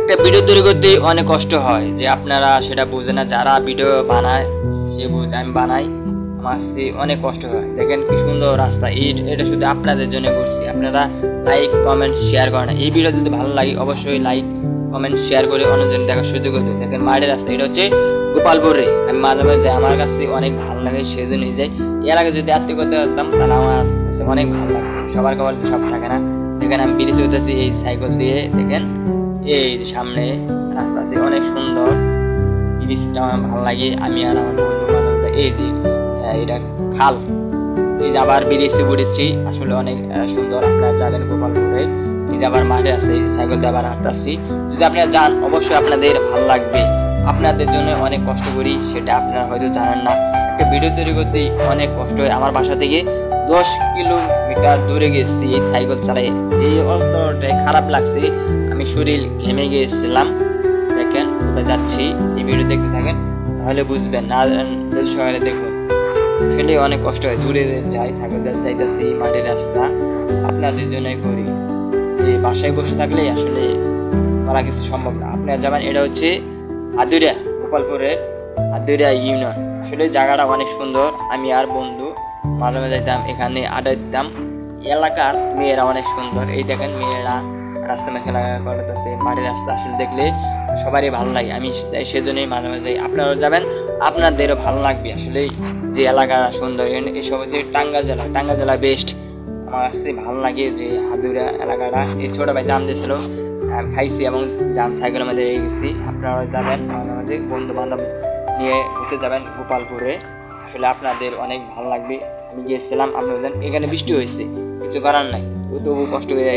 একটা ভিডিও তৈরি করতে অনেক কষ্ট হয়, যে আপনারা সেটা বুঝে না, যারা ভিডিও বানায় সে বুঝে, আমি বানাই আমার অনেক কষ্ট হয়। দেখেন কি সুন্দর রাস্তা, এটা শুধু আপনাদের জন্য করছি। আপনারা লাইক কমেন্ট শেয়ার করেন। এই ভিডিও যদি ভালো লাগে অবশ্যই লাইক কমেন্ট শেয়ার করে অন্যজন দেখার সুযোগ দেবেন। দেখেন মাঠের রাস্তা, এটা হচ্ছে গোপালপুরে। আমি মাঝে মাঝে যাই, আমার কাছে অনেক ভালো লাগে, সেজন্যই যাই। এর আগে যদি আত্মীয় করতে পারতাম তাহলে আমার কাছে অনেক ভালো লাগতো। সবার কপাল সব থাকে না। দেখেন আমি ব্রিজে উঠেছি এই সাইকেল দিয়ে। দেখেন এই যে সামনে রাস্তা আছে অনেক সুন্দর, ব্রিজটা আমার ভালো লাগে। আমি আর আমার বন্ধু বান্ধব এই যে এটা খাল, এই যে আবার ব্রিজে উঠেছি, আসলে অনেক সুন্দর। আপনারা যাবেন গোপালপুরে, এই যে আবার মাঠে আছে, এই সাইকেল দিয়ে আবার হাঁটতেছি। যদি আপনারা যান অবশ্যই আপনাদের ভালো লাগবে। আপনাদের জন্য অনেক কষ্ট করি, সেটা আপনারা হয়তো জানেন না। একটা ভিডিও তৈরি করতে অনেক কষ্ট হয়। আমার বাসা থেকে 10 কিলোমিটার দূরে গেছি এই সাইকেল চালাই, যে অন্তরটাই খারাপ লাগছে, আমি শরীর ঘেমে গিয়েছিলাম। দেখেন কোথায় যাচ্ছি, এই ভিডিও দেখতে থাকেন তাহলে বুঝবেন, না সকালে দেখুন। আসলে অনেক কষ্ট হয়, দূরে যাই সাইকেল যাইতেছি, মাটির রাস্তা আপনাদের জন্যই করি। যে বাসায় বসে থাকলে আসলে করা কিছু সম্ভব না। আপনারা যাবেন, এটা হচ্ছে হাদুরিয়া, গোপালপুরের হাদুরিয়া ইউনিয়ন। আসলে জায়গাটা অনেক সুন্দর। আমি আর বন্ধু মাঝে মাঝে যেতাম, এখানে আড্ডা দিতাম। এলাকার মেয়েরা অনেক সুন্দর, এই দেখেন মেয়েরা রাস্তা মেখেলা করতেছে, মাটির রাস্তা আসলে দেখলে সবারই ভালো লাগে। আমি সেজন্যই মাঝে মাঝে আপনারাও যাবেন, আপনাদেরও ভালো লাগবে। আসলে যে এলাকা সুন্দর, এসব হচ্ছে টাঙ্গাইল জেলা বেস্ট। আমার কাছে ভালো লাগে যে হাদুরিয়া এলাকাটা। এই ছোটো ভাই জাম দিয়েছিল, খাইছি এবং জাম সাইকেলের মধ্যে রেখে গেছি। আপনারাও যাবেন মাঝে মাঝে বন্ধু বান্ধব নিয়ে ঘুরতে যাবেন গোপালপুরে, আসলে আপনাদের অনেক ভালো লাগবে। আমি গিয়েছিলাম, আপনারা জানেন এখানে বৃষ্টি হয়েছে, কিছু করার নাই, তবু কষ্ট করে